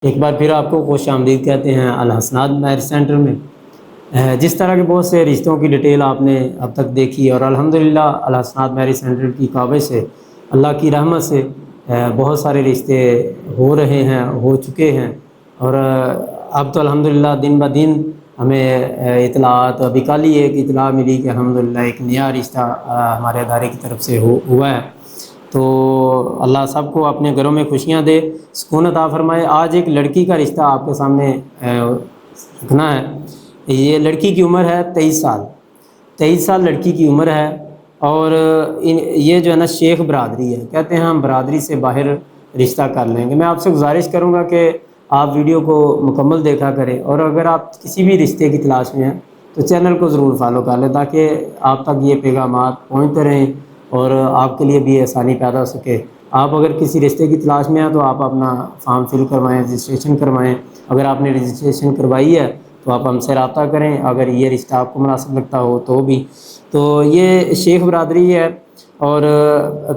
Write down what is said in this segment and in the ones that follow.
ایک بار پھر آپ کو خوش آمدید کہتے ہیں الحسنات میرج سینٹر میں۔ جس طرح کے بہت سے رشتوں کی ڈیٹیل آپ نے اب تک دیکھی، اور الحمدللہ الحسنات میرج سینٹر کی کعبے سے اللہ کی رحمت سے بہت سارے رشتے ہو رہے ہیں، ہو چکے ہیں، اور اب تو الحمدللہ دن بہ دن ہمیں اطلاعات، ابھی کل ہی ایک اطلاع ملی کہ الحمدللہ ایک نیا رشتہ ہمارے ادارے کی طرف سے ہوا ہے۔ تو اللہ سب کو اپنے گھروں میں خوشیاں دے، سکون عطا فرمائے۔ آج ایک لڑکی کا رشتہ آپ کے سامنے رکھنا ہے۔ یہ لڑکی کی عمر ہے 23 سال، 23 سال لڑکی کی عمر ہے، اور یہ جو ہے نا شیخ برادری ہے، کہتے ہیں ہم برادری سے باہر رشتہ کر لیں گے۔ میں آپ سے گزارش کروں گا کہ آپ ویڈیو کو مکمل دیکھا کریں، اور اگر آپ کسی بھی رشتے کی تلاش میں ہیں تو چینل کو ضرور فالو کر لیں، تاکہ آپ تک یہ پیغامات پہنچتے رہیں اور آپ کے لیے بھی آسانی پیدا ہو سکے۔ آپ اگر کسی رشتے کی تلاش میں ہیں تو آپ اپنا فارم فل کروائیں، رجسٹریشن کروائیں۔ اگر آپ نے رجسٹریشن کروائی ہے تو آپ ہم سے رابطہ کریں، اگر یہ رشتہ آپ کو مناسب لگتا ہو تو بھی۔ تو یہ شیخ برادری ہے، اور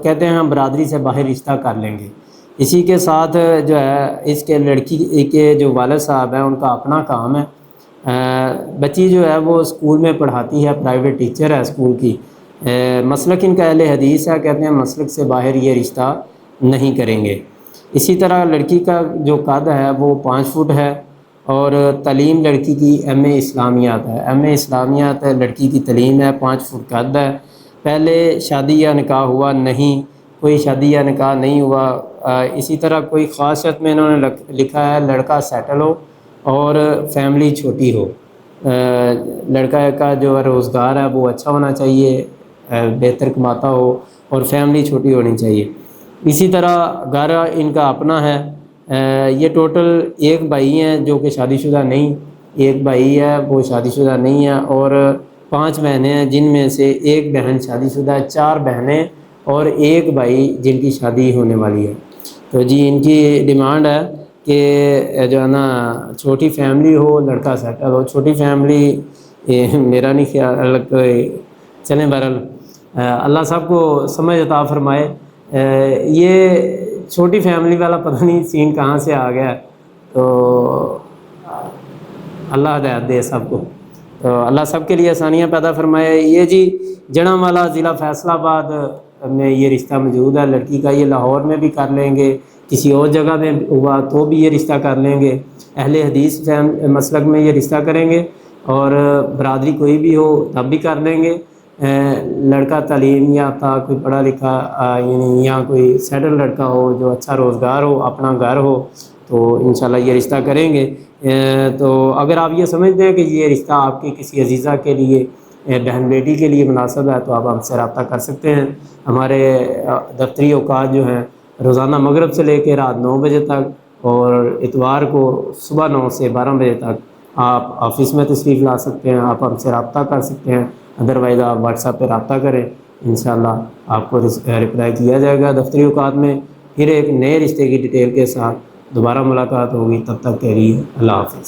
کہتے ہیں ہم برادری سے باہر رشتہ کر لیں گے۔ اسی کے ساتھ جو ہے اس کے لڑکی کے جو والد صاحب ہیں ان کا اپنا کام ہے۔ بچی جو ہے وہ اسکول میں پڑھاتی ہے، پرائیویٹ ٹیچر ہے اسکول کی۔ مسلک ان کا اہل حدیث ہے، کہتے ہیں مسلک سے باہر یہ رشتہ نہیں کریں گے۔ اسی طرح لڑکی کا جو قد ہے وہ 5 فٹ ہے، اور تعلیم لڑکی کی ایم اے اسلامیات ہے، ایم اے اسلامیات ہے لڑکی کی تعلیم ہے، 5 فٹ قد ہے۔ پہلے شادی یا نکاح ہوا نہیں، کوئی شادی یا نکاح نہیں ہوا۔ اسی طرح کوئی خاص شرط میں انہوں نے لکھا ہے لڑکا سیٹل ہو اور فیملی چھوٹی ہو۔ لڑکا کا جو روزگار ہے وہ اچھا ہونا چاہیے، بہتر کماتا ہو، اور فیملی چھوٹی ہونی چاہیے۔ اسی طرح گھر ان کا اپنا ہے۔ یہ ٹوٹل ایک بھائی ہیں جو کہ شادی شدہ نہیں، ایک بھائی ہے وہ شادی شدہ نہیں ہے، اور 5 بہنیں ہیں جن میں سے ایک بہن شادی شدہ ہے، 4 بہنیں اور ایک بھائی جن کی شادی ہونے والی ہے۔ تو جی ان کی ڈیمانڈ ہے کہ جو ہے نا چھوٹی فیملی ہو، لڑکا سیٹل ہو۔ چھوٹی فیملی میرا نہیں خیال، چلیں بہرحال اللہ سب کو سمجھ عطا فرمائے۔ یہ چھوٹی فیملی والا پتہ نہیں سین کہاں سے آ گیا، تو اللہ ہدایت دے سب کو، تو اللہ سب کے لیے آسانیاں پیدا فرمائے۔ یہ جی جڑاں ضلع فیصل آباد میں یہ رشتہ موجود ہے لڑکی کا۔ یہ لاہور میں بھی کر لیں گے، کسی اور جگہ میں ہوا تو بھی یہ رشتہ کر لیں گے۔ اہل حدیث مسلک میں یہ رشتہ کریں گے، اور برادری کوئی بھی ہو تب بھی کر لیں گے۔ لڑکا تعلیم یافتہ، کوئی پڑھا لکھا، یعنی یا کوئی سیٹل لڑکا ہو جو اچھا روزگار ہو، اپنا گھر ہو، تو انشاءاللہ یہ رشتہ کریں گے۔ تو اگر آپ یہ سمجھتے ہیں کہ یہ رشتہ آپ کی کسی عزیزہ کے لیے، بہن بیٹی کے لیے مناسب ہے، تو آپ ہم سے رابطہ کر سکتے ہیں۔ ہمارے دفتری اوقات جو ہیں روزانہ مغرب سے لے کے رات 9 بجے تک، اور اتوار کو صبح 9 سے 12 بجے تک آپ آفس میں تشریف لا سکتے ہیں، آپ ہم سے رابطہ کر سکتے ہیں۔ ادروائز آپ واٹس ایپ پہ رابطہ کریں، انشاءاللہ آپ کو رپلائی کیا جائے گا۔ دفتری اوقات میں پھر ایک نئے رشتے کی ڈیٹیل کے ساتھ دوبارہ ملاقات ہوگی، تب تک کے لیے اللہ حافظ۔